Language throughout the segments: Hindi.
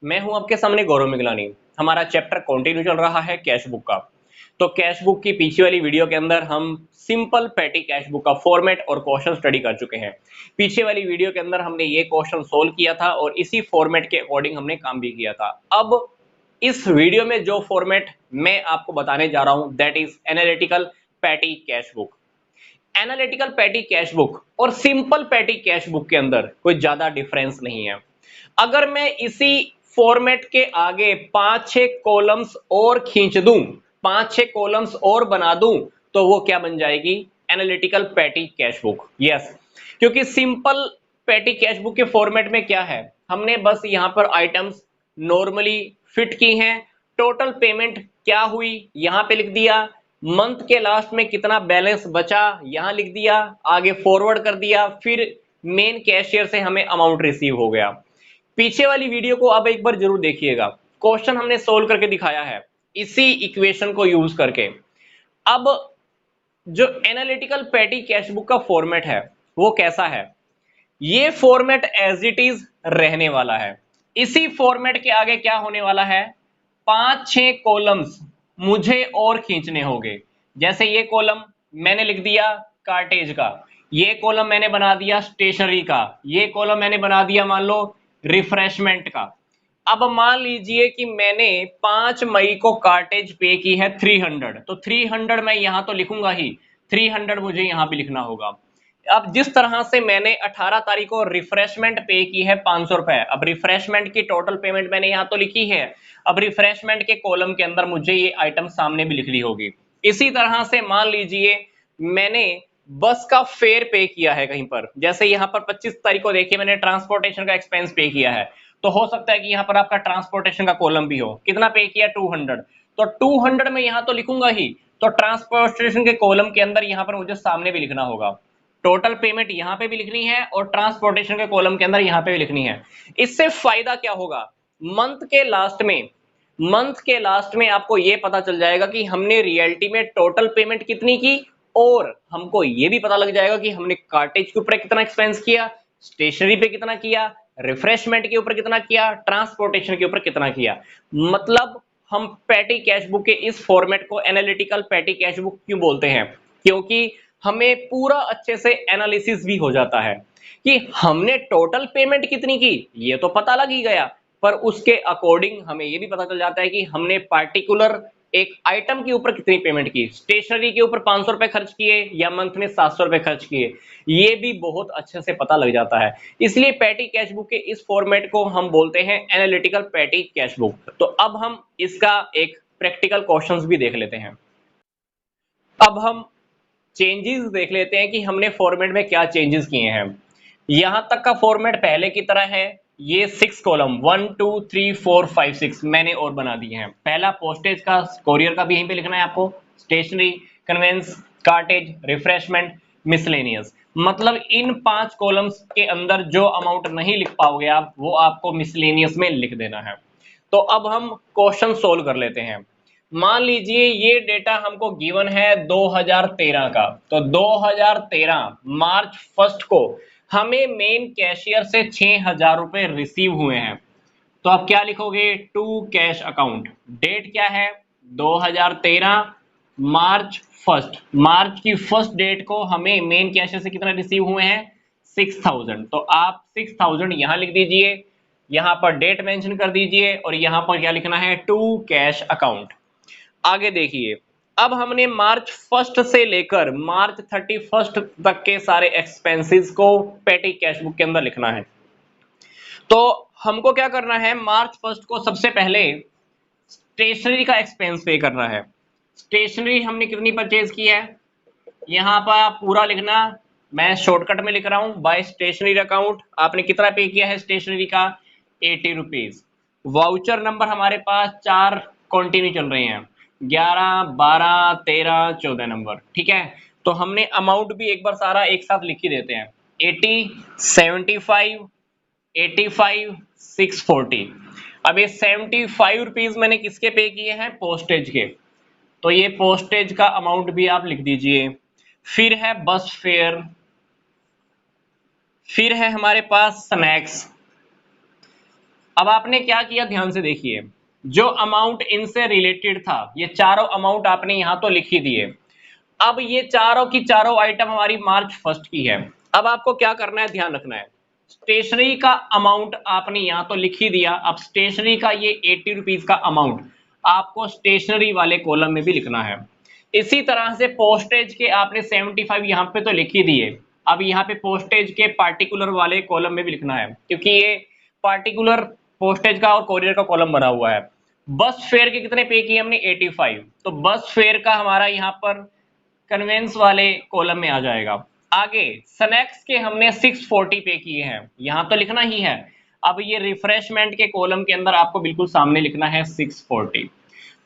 मैं हूं आपके सामने गौरव मिगलानी। हमारा चैप्टर कंटिन्यू चल रहा है कैश बुक का। तो कैश बुक की पीछे वाली वीडियो के अंदर हम सिंपल पैटी कैश बुक का फॉर्मेट और क्वेश्चन स्टडी कर चुके हैं। पीछे वाली वीडियो के अंदर हमने ये क्वेश्चन सोल्व किया था और इसी फॉर्मेट के अकॉर्डिंग हमने काम भी किया था। अब इस वीडियो में जो फॉर्मेट मैं आपको बताने जा रहा हूं that is analytical petty cash book. Analytical petty cash book और सिंपल पैटी कैश बुक के अंदर कोई ज्यादा डिफरेंस नहीं है। अगर मैं इसी फॉर्मेट के आगे 5-6 कॉलम्स और खींच दूं, 5-6 कॉलम्स और बना दूं, तो वो क्या बन जाएगी? Analytical petty cash book. Yes, क्योंकि सिंपल पैटी कैश बुक के फॉर्मेट में क्या है, हमने बस यहां पर आइटम्स नॉर्मली फिट की हैं, टोटल पेमेंट क्या हुई यहां पे लिख दिया, मंथ के लास्ट में कितना बैलेंस बचा यहां लिख दिया, आगे फॉरवर्ड कर दिया, फिर मेन कैशियर से हमें अमाउंट रिसीव हो गया। पीछे वाली वीडियो को अब एक बार जरूर देखिएगा, क्वेश्चन हमने सोल्व करके दिखाया है इसी इक्वेशन को यूज करके। अब जो एनालिटिकल पैटी कैश बुक का फॉर्मेट है वो कैसा है, ये फॉर्मेट एज इट इज रहने वाला है। इसी फॉर्मेट के आगे क्या होने वाला है, 5-6 कॉलम्स मुझे और खींचने होंगे। जैसे ये कॉलम मैंने लिख दिया कार्टेज का, ये कॉलम मैंने बना दिया स्टेशनरी का, ये कॉलम मैंने बना दिया मान लो रिफ्रेशमेंट का। अब मान लीजिए कि मैंने 5 मई को कार्टेज पे की है 300, तो 300 मैं यहां तो लिखूंगा ही, 300 मुझे यहां भी लिखना होगा। अब जिस तरह से मैंने 18 तारीख को रिफ्रेशमेंट पे की है 500 रुपए, अब रिफ्रेशमेंट की टोटल पेमेंट मैंने यहां तो लिखी है, अब रिफ्रेशमेंट के कॉलम के अंदर मुझे ये आइटम सामने भी लिखनी होगी। इसी तरह से मान लीजिए मैंने बस का फेयर पे किया है कहीं पर, जैसे यहां पर 25 तारीख को देखिए मैंने ट्रांसपोर्टेशन का एक्सपेंस पे किया है, तो हो सकता है कि यहां पर आपका ट्रांसपोर्टेशन का कॉलम भी हो, कितना पे किया 200, तो 200 में यहां तो लिखूंगा ही, तो ट्रांसपोर्टेशन के कॉलम के अंदर यहां पर मुझे सामने भी लिखना होगा, टोटल पेमेंट यहां पे भी लिखनी है और ट्रांसपोर्टेशन के कॉलम के अंदर यहां पे भी लिखनी है। इससे फायदा क्या होगा, मंथ के लास्ट में, मंथ के लास्ट में आपको यह पता चल जाएगा कि हमने रियलिटी में टोटल पेमेंट कितनी की, और हमको यह भी पता लग जाएगा कि हमने कार्टेज के ऊपर कितना एक्सपेंस किया, स्टेशनरी पे कितना किया, रिफ्रेशमेंट के ऊपर कितना किया, ट्रांसपोर्टेशन के ऊपर कितना किया। मतलब हम पैटी कैश बुक के इस फॉर्मेट को एनालिटिकल पैटी कैश बुक क्यों बोलते हैं, क्योंकि हमें पूरा अच्छे से एनालिसिस भी हो जाता है कि हमने टोटल पेमेंट कितनी की, ये तो पता लग ही गया, पर उसके अकॉर्डिंग हमें यह भी पता चल जाता है कि हमने पार्टिकुलर एक आइटम के ऊपर कितनी पेमेंट की, स्टेशनरी के ऊपर 500 रुपए खर्च किए या मंथ में 700 रुपए खर्च किए, ये भी बहुत अच्छे से पता लग जाता है। इसलिए पैटी कैश बुक के इस फॉर्मेट को हम बोलते हैं एनालिटिकल पैटी कैश बुक। तो अब हम इसका एक प्रैक्टिकल क्वेश्चंस भी देख लेते हैं। अब हम चेंजेस देख लेते हैं कि हमने फॉर्मेट में क्या चेंजेस किए हैं। यहां तक का फॉर्मेट पहले की तरह है, ये 6 कॉलम 1 2 3 4 5 6 मैंने और बना दिए हैं। पहला पोस्टेज का, कोरियर का भी यहीं पे लिखना है आपको, stationery, conveyance, cartage, refreshment, miscellaneous. मतलब इन 5 कॉलम्स के अंदर जो अमाउंट नहीं लिख पाओगे आप, वो आपको मिसलेनियस में लिख देना है। तो अब हम क्वेश्चन सोल्व कर लेते हैं। मान लीजिए ये डेटा हमको गिवन है 2013 का, तो 2013 मार्च 1 को हमें मेन कैशियर से 6000 रुपए रिसीव हुए हैं। तो आप क्या लिखोगे, टू कैश अकाउंट, डेट क्या है 2013 मार्च 1, मार्च की फर्स्ट डेट को हमें मेन कैशियर से कितना रिसीव हुए हैं 6000, तो आप 6000 यहां लिख दीजिए, यहां पर डेट मेंशन कर दीजिए और यहां पर क्या लिखना है, टू कैश अकाउंट। आगे देखिए, अब हमने मार्च 1 से लेकर मार्च 31 तक के सारे एक्सपेंसेस को पेटी कैश बुक के अंदर लिखना है। तो हमको क्या करना है, मार्च 1 को सबसे पहले स्टेशनरी का एक्सपेंस पे करना है। स्टेशनरी हमने कितनी परचेज की है, यहां पर पूरा लिखना, मैं शॉर्टकट में लिख रहा हूं, बाय स्टेशनरी अकाउंट आपने कितना पे किया है स्टेशनरी का, 80 रुपीज। वाउचर नंबर हमारे पास 4 कंटिन्यू चल रहे हैं, 11 12 13 14 नंबर, ठीक है। तो हमने अमाउंट भी एक बार सारा एक साथ लिख ही देते हैं, 80 75 85 640। अब ये 75 रुपीज मैंने किसके पे किए हैं, पोस्टेज के, तो ये पोस्टेज का अमाउंट भी आप लिख दीजिए। फिर है बस फेयर, फिर है हमारे पास स्नैक्स, अब आपने क्या किया, ध्यान से देखिए, जो अमाउंट इनसे रिलेटेड था ये चारों अमाउंट आपने यहां तो लिख ही दिए। अब ये चारों की चारों आइटम हमारी मार्च फर्स्ट की है। अब आपको क्या करना है, ध्यान रखना है, स्टेशनरी का अमाउंट आपने यहां तो लिख ही दिया। अब स्टेशनरी का ये 80 रुपीज का अमाउंट आपको स्टेशनरी वाले कॉलम में भी लिखना है। इसी तरह से पोस्टेज के आपने 75 यहां पे तो लिख ही दिए। अब यहाँ पे पोस्टेज के पार्टिकुलर वाले कॉलम में भी लिखना है, क्योंकि ये पार्टिकुलर पोस्टेज का और कोरियर का कॉलम बना हुआ है। बस फेयर के कितने पे किए हमने, 85, तो बस फेयर का हमारा यहाँ पर कन्वेंस वाले कॉलम में आ जाएगा। आगे स्नैक्स के हमने 640 पे किए हैं, यहां तो लिखना ही है। अब ये रिफ्रेशमेंट के कॉलम के अंदर आपको बिल्कुल सामने लिखना है 640।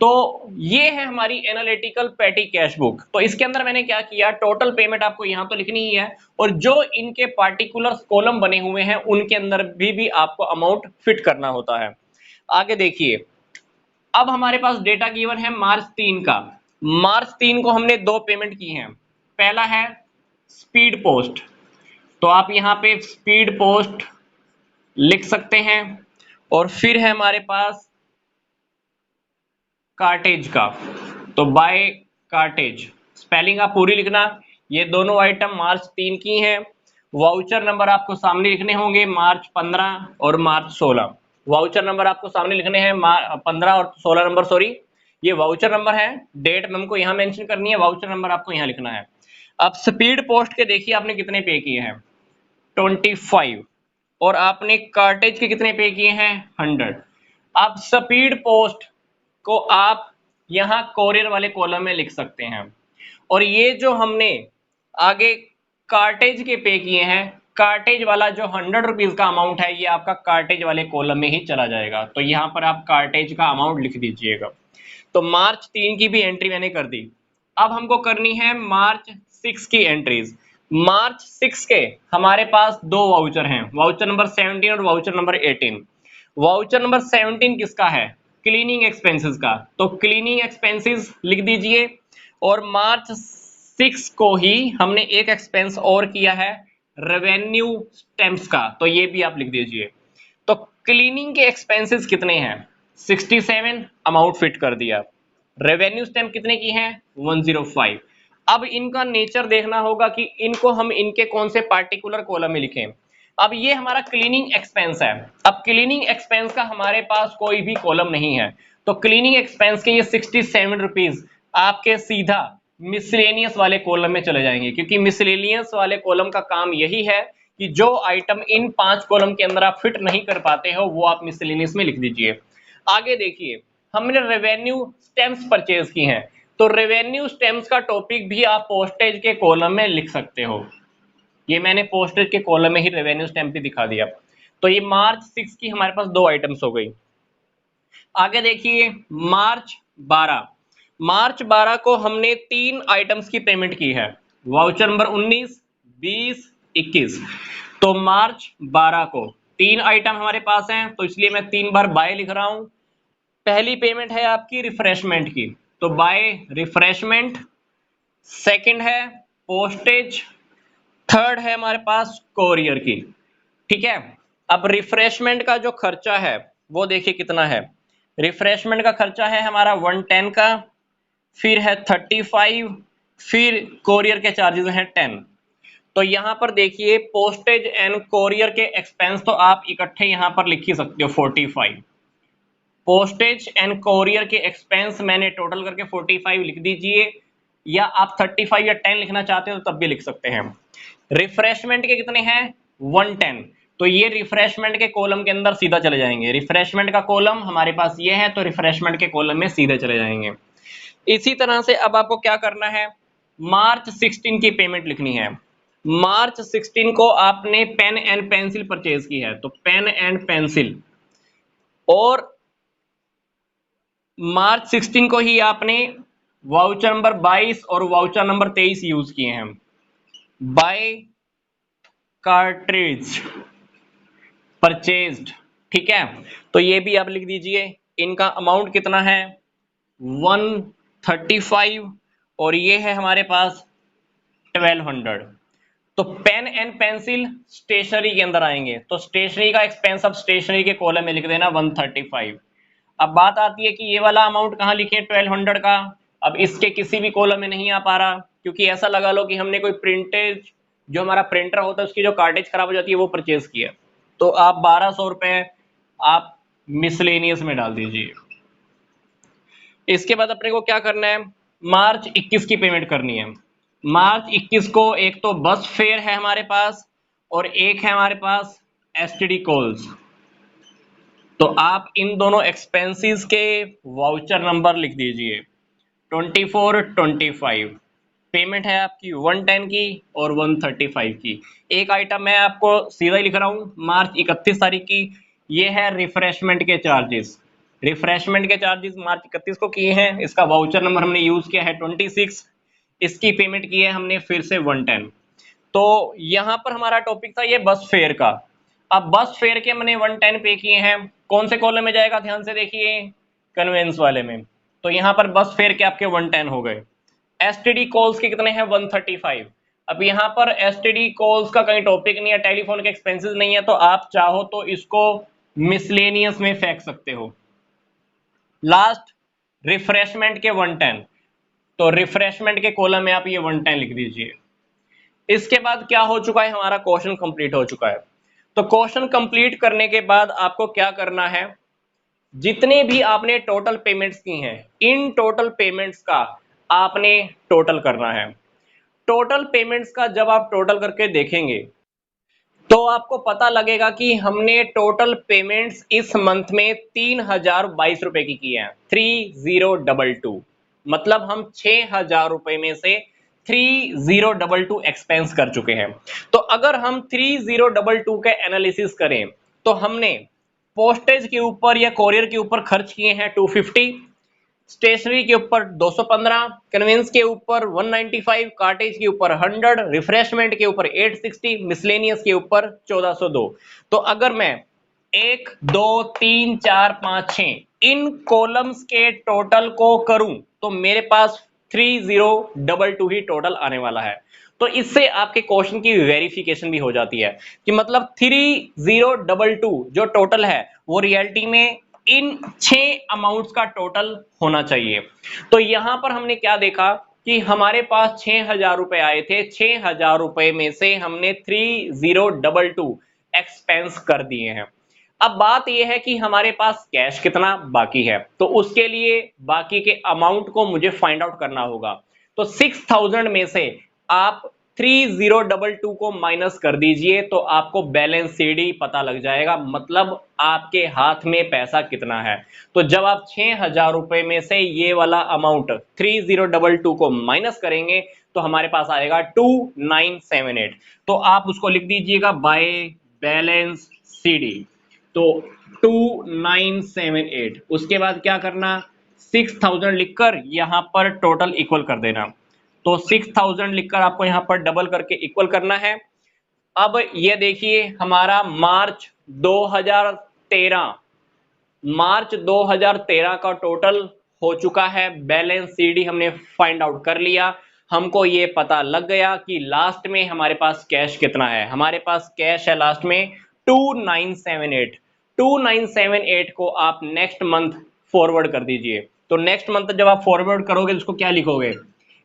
तो ये है हमारी एनालिटिकल पेटी कैश बुक। तो इसके अंदर मैंने क्या किया, टोटल पेमेंट आपको यहां तो लिखनी ही है, और जो इनके पार्टिकुलर कॉलम बने हुए हैं उनके अंदर भी आपको अमाउंट फिट करना होता है। आगे देखिए, अब हमारे पास डेटा गिवन है मार्च 3 का। मार्च 3 को हमने दो पेमेंट की हैं। पहला है स्पीड पोस्ट, तो आप यहां पे स्पीड पोस्ट लिख सकते हैं। और फिर है हमारे पास कार्टेज का, तो बाय कार्टेज, स्पेलिंग आप पूरी लिखना। ये दोनों आइटम मार्च 3 की हैं। वाउचर नंबर आपको सामने लिखने होंगे, मार्च 15 और मार्च 16। वाउचर नंबर आपको सामने लिखने हैं 15 और 16 नंबर, सॉरी ये वाउचर नंबर है, डेट हमको यहाँ मेंशन करनी है, वाउचर नंबर आपको यहाँ लिखना है। अब स्पीड पोस्ट के देखिए आपने कितने पे किए हैं, 25, और आपने कार्टेज के कितने पे किए हैं, 100। अब स्पीड पोस्ट को आप यहां कोरियर वाले कॉलम में लिख सकते हैं। और ये जो हमने आगे कार्टेज के पे किए हैं, कार्टेज वाला जो 100 रुपीज का अमाउंट है ये आपका कार्टेज वाले कॉलम में ही चला जाएगा। तो यहां पर आप कार्टेज का अमाउंट लिख दीजिएगा। तो मार्च 3 की भी एंट्री मैंने कर दी। अब हमको करनी है मार्च 6 की एंट्रीज। मार्च 6 के हमारे पास दो वाउचर हैं, वाउचर नंबर 17 और वाउचर नंबर 18। वाउचर नंबर 17 किसका है, क्लीनिंग एक्सपेंसेस का, तो क्लीनिंग एक्सपेंसेस लिख दीजिए। और मार्च 6 को ही हमने एक एक्सपेंस और किया है रेवेन्यू स्टैम्प्स का, तो ये भी आप लिख दीजिए। तो क्लीनिंग के एक्सपेंसेस कितने हैं, 67, अमाउंट फिट कर दिया। रेवेन्यू स्टैम्प कितने की हैं, 105। अब इनका नेचर देखना होगा कि इनको हम इनके कौन से पार्टिकुलर कॉलम में लिखें। अब ये हमारा क्लीनिंग एक्सपेंस है। अब क्लीनिंग एक्सपेंस का हमारे पास कोई भी कॉलम नहीं है, तो क्लीनिंग एक्सपेंस के ये 67 रुपीज आपके सीधा मिसलेनियस वाले कॉलम में चले जाएंगे, क्योंकि मिसलेनियस वाले कॉलम का काम यही है कि जो आइटम इन 5 कॉलम के अंदर आप फिट नहीं कर पाते हो वो आप मिसलेनियस में लिख दीजिए। आगे देखिए, हमने रेवेन्यू स्टैम्प्स परचेज की हैं, तो रेवेन्यू स्टैम्प्स का टॉपिक भी आप पोस्टेज के कॉलम में लिख सकते हो। ये मैंने पोस्टेज के कॉलम में ही रेवेन्यू स्टैम्प भी दिखा दिया। तो ये मार्च 6 की हमारे पास दो आइटम्स हो गई। आगे देखिए मार्च 12। मार्च 12 को हमने 3 आइटम्स की पेमेंट की है, वाउचर नंबर 19, 20, 21। तो मार्च 12 को 3 आइटम हमारे पास हैं, तो इसलिए मैं 3 बार बाय लिख रहा हूं। पहली पेमेंट है आपकी रिफ्रेशमेंट की, तो बाय रिफ्रेशमेंट। सेकंड है पोस्टेज। थर्ड है हमारे पास कोरियर की। ठीक है, अब रिफ्रेशमेंट का जो खर्चा है वो देखिए कितना है। रिफ्रेशमेंट का खर्चा है हमारा 110 का, फिर है 35, फिर कोरियर के चार्जेस हैं 10। तो यहां पर देखिए पोस्टेज एंड कोरियर के एक्सपेंस तो आप इकट्ठे यहां पर लिख ही सकते हो 45। पोस्टेज एंड कोरियर के एक्सपेंस मैंने टोटल करके 45 लिख दीजिए, या आप 35 या 10 लिखना चाहते हो तो तब भी लिख सकते हैं। रिफ्रेशमेंट के कितने हैं, 110, तो ये रिफ्रेशमेंट के कॉलम के अंदर सीधा चले जाएंगे। रिफ्रेशमेंट का कॉलम हमारे पास ये है, तो रिफ्रेशमेंट के कॉलम में सीधे चले जाएंगे। इसी तरह से अब आपको क्या करना है, मार्च 16 की पेमेंट लिखनी है। मार्च 16 को आपने पेन एंड पेंसिल परचेज की है, तो पेन एंड पेंसिल। और मार्च 16 को ही आपने वाउचर नंबर 22 और वाउचर नंबर 23 यूज किए हैं, बाय कार्ट्रिज परचेज्ड। ठीक है, तो ये भी आप लिख दीजिए। इनका अमाउंट कितना है, 135, और ये है हमारे पास 1200। तो पेन एंड पेंसिल स्टेशनरी के अंदर आएंगे, तो स्टेशनरी का एक्सपेंस अब स्टेशनरी के कॉलम में लिख देना 135। अब बात आती है कि ये वाला अमाउंट कहाँ लिखे 1200 का। अब इसके किसी भी कॉलम में नहीं आ पा रहा, क्योंकि ऐसा लगा लो कि हमने कोई प्रिंटेज, जो हमारा प्रिंटर होता है उसकी जो कार्टेज खराब हो जाती है वो परचेज किया। तो आप 1200 रुपए आप मिसलेनियस में डाल दीजिए। इसके बाद अपने को क्या करना है, मार्च 21 की पेमेंट करनी है। मार्च 21 को एक तो बस फेयर है हमारे पास और एक है हमारे पास एसटीडी कॉल्स। तो आप इन दोनों एक्सपेंसेस के वाउचर नंबर लिख दीजिए 2425। पेमेंट है आपकी 110 की और 135 की। एक आइटम मैं आपको सीधा ही लिख रहा हूं मार्च 31 तारीख की, ये है रिफ्रेशमेंट के चार्जेस। रिफ्रेशमेंट के चार्जेस मार्च 31 को किए हैं, इसका वाउचर नंबर हमने यूज किया है 26, इसकी पेमेंट की है हमने फिर से 110। तो यहां पर हमारा टॉपिक था ये बस फेयर का। अब बस फेयर के मैंने 110 पे किए हैं, कौन से कॉलम में जाएगा ध्यान से देखिए, कन्वेंस वाले में। तो यहां पर बस फेयर के आपके 110 हो गए। एसटीडी कॉल्स के कितने हैं 135। अब यहां पर एसटीडी कॉल्स का कहीं टॉपिक नहीं है, टेलीफोन के एक्सपेंसेस नहीं है, तो आप चाहो तो इसको मिसलेनियस में फेंक सकते हो। लास्ट रिफ्रेशमेंट के 110, तो रिफ्रेशमेंट के कॉलम में आप ये 110 लिख दीजिए। इसके बाद क्या हो चुका है, हमारा क्वेश्चन कंप्लीट हो चुका है। तो क्वेश्चन कंप्लीट करने के बाद आपको क्या करना है, जितने भी आपने टोटल पेमेंट्स की हैं इन टोटल पेमेंट्स का आपने टोटल करना है। टोटल पेमेंट्स का जब आप टोटल करके देखेंगे तो आपको पता लगेगा कि हमने टोटल पेमेंट्स इस मंथ में 3022 रुपए की है, 3022। मतलब हम 6000 रुपए में से 3022 एक्सपेंस कर चुके हैं। तो अगर हम 3022 के एनालिसिस करें तो हमने पोस्टेज के ऊपर या कोरियर के ऊपर खर्च किए हैं 250, स्टेशनरी के ऊपर 215, कन्वेंस के ऊपर 195, कार्टेज के ऊपर 100, रिफ्रेशमेंट के ऊपर 860, मिसलेनियस के ऊपर 1402। तो अगर मैं 1 2 3 4 5 6 इन कॉलम्स के टोटल को करूं तो मेरे पास 3022 ही टोटल आने वाला है। तो इससे आपके क्वेश्चन की वेरिफिकेशन भी हो जाती है कि मतलब 3022 जो टोटल है वो रियलिटी में इन 6 अमाउंट्स का टोटल होना चाहिए। तो यहां पर हमने क्या देखा कि हमारे पास 6000 रुपए आए थे, 6000 रुपए में से हमने 3022 एक्सपेंस कर दिए हैं। अब बात यह है कि हमारे पास कैश कितना बाकी है, तो उसके लिए बाकी के अमाउंट को मुझे फाइंड आउट करना होगा। तो 6000 में से आप 3022 को माइनस कर दीजिए तो आपको बैलेंस सीडी पता लग जाएगा, मतलब आपके हाथ में पैसा कितना है। तो जब आप 6000 रुपए में से ये वाला अमाउंट 3022 को माइनस करेंगे तो हमारे पास आएगा 2978। तो आप उसको लिख दीजिएगा बाय बैलेंस सीडी। तो 2978, उसके बाद क्या करना, 6000 लिखकर यहां पर टोटल इक्वल कर देना। तो 6000 लिखकर आपको यहां पर डबल करके इक्वल करना है। अब ये देखिए हमारा मार्च 2013 का टोटल हो चुका है, बैलेंस सीडी हमने फाइंड आउट कर लिया। हमको ये पता लग गया कि लास्ट में हमारे पास कैश कितना है। हमारे पास कैश है लास्ट में 2978। 2978 को आप नेक्स्ट मंथ फॉरवर्ड कर दीजिए। तो नेक्स्ट मंथ जब आप फॉरवर्ड करोगे उसको क्या लिखोगे,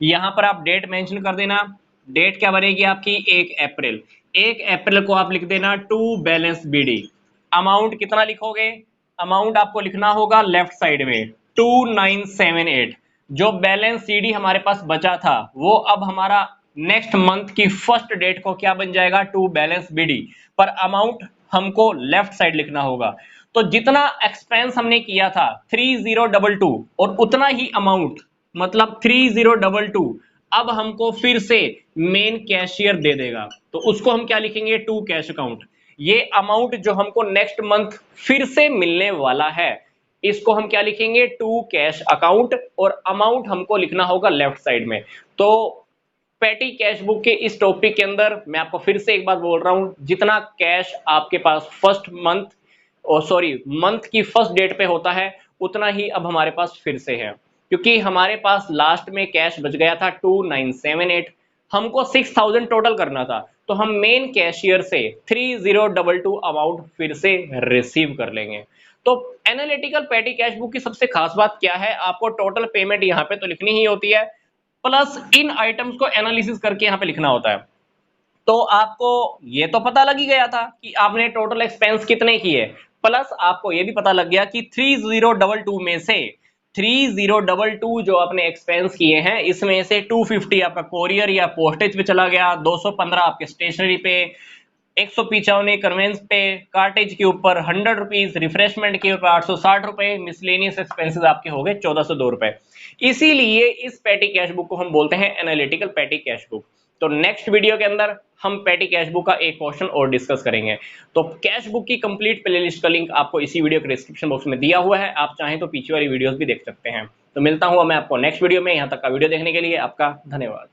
यहां पर आप डेट मेंशन कर देना। डेट क्या बनेगी आपकी 1 अप्रैल। 1 अप्रैल को आप लिख देना टू बैलेंस बीडी। अमाउंट कितना लिखोगे, अमाउंट आपको लिखना होगा लेफ्ट साइड में 2978। जो बैलेंस सीडी हमारे पास बचा था वो अब हमारा नेक्स्ट मंथ की फर्स्ट डेट को क्या बन जाएगा, टू बैलेंस बीडी। पर अमाउंट हमको लेफ्ट साइड लिखना होगा। तो जितना एक्सपेंस हमने किया था 3022 और उतना ही अमाउंट मतलब 3022 अब हमको फिर से मेन कैशियर दे देगा। तो उसको हम क्या लिखेंगे, टू कैश अकाउंट। ये अमाउंट जो हमको नेक्स्ट मंथ फिर से मिलने वाला है इसको हम क्या लिखेंगे, टू कैश अकाउंट, और अमाउंट हमको लिखना होगा लेफ्ट साइड में। तो पेटी कैश बुक के इस टॉपिक के अंदर मैं आपको फिर से एक बात बोल रहा हूं, जितना कैश आपके पास फर्स्ट मंथ मंथ की फर्स्ट डेट पे होता है उतना ही अब हमारे पास फिर से है, क्योंकि हमारे पास लास्ट में कैश बच गया था 2978। हमको 6000 टोटल करना था, तो हम मेन कैशियर से 3022 अमाउंट फिर से रिसीव कर लेंगे। तो एनालिटिकल पेटी कैश बुक की सबसे खास बात क्या है, आपको टोटल पेमेंट यहाँ पे तो लिखनी ही होती है, प्लस इन आइटम्स को एनालिसिस करके यहाँ पे लिखना होता है। तो आपको ये तो पता लग ही गया था कि आपने टोटल एक्सपेंस कितने किए, प्लस आपको ये भी पता लग गया कि 3022 में से 3022 जो आपने एक्सपेंस किए हैं, इसमें से 250 आपका कोरियर या पोस्टेज पे चला गया, 215 आपके स्टेशनरी पे, 195 कन्वेंस पे, कार्टेज के ऊपर 100 रुपीज, रिफ्रेशमेंट के ऊपर 860 रुपए, मिसलेनियस एक्सपेंसेस आपके हो गए 1402 रुपए। इसीलिए इस पेटी कैश बुक को हम बोलते हैं एनालिटिकल पेटी कैश बुक। तो नेक्स्ट वीडियो के अंदर हम पेटी कैश बुक का एक क्वेश्चन और डिस्कस करेंगे। तो कैश बुक की कंप्लीट प्लेलिस्ट का लिंक आपको इसी वीडियो के डिस्क्रिप्शन बॉक्स में दिया हुआ है, आप चाहें तो पीछे वाली वीडियोस भी देख सकते हैं। तो मिलता हूं मैं आपको नेक्स्ट वीडियो में। यहां तक का वीडियो देखने के लिए आपका धन्यवाद।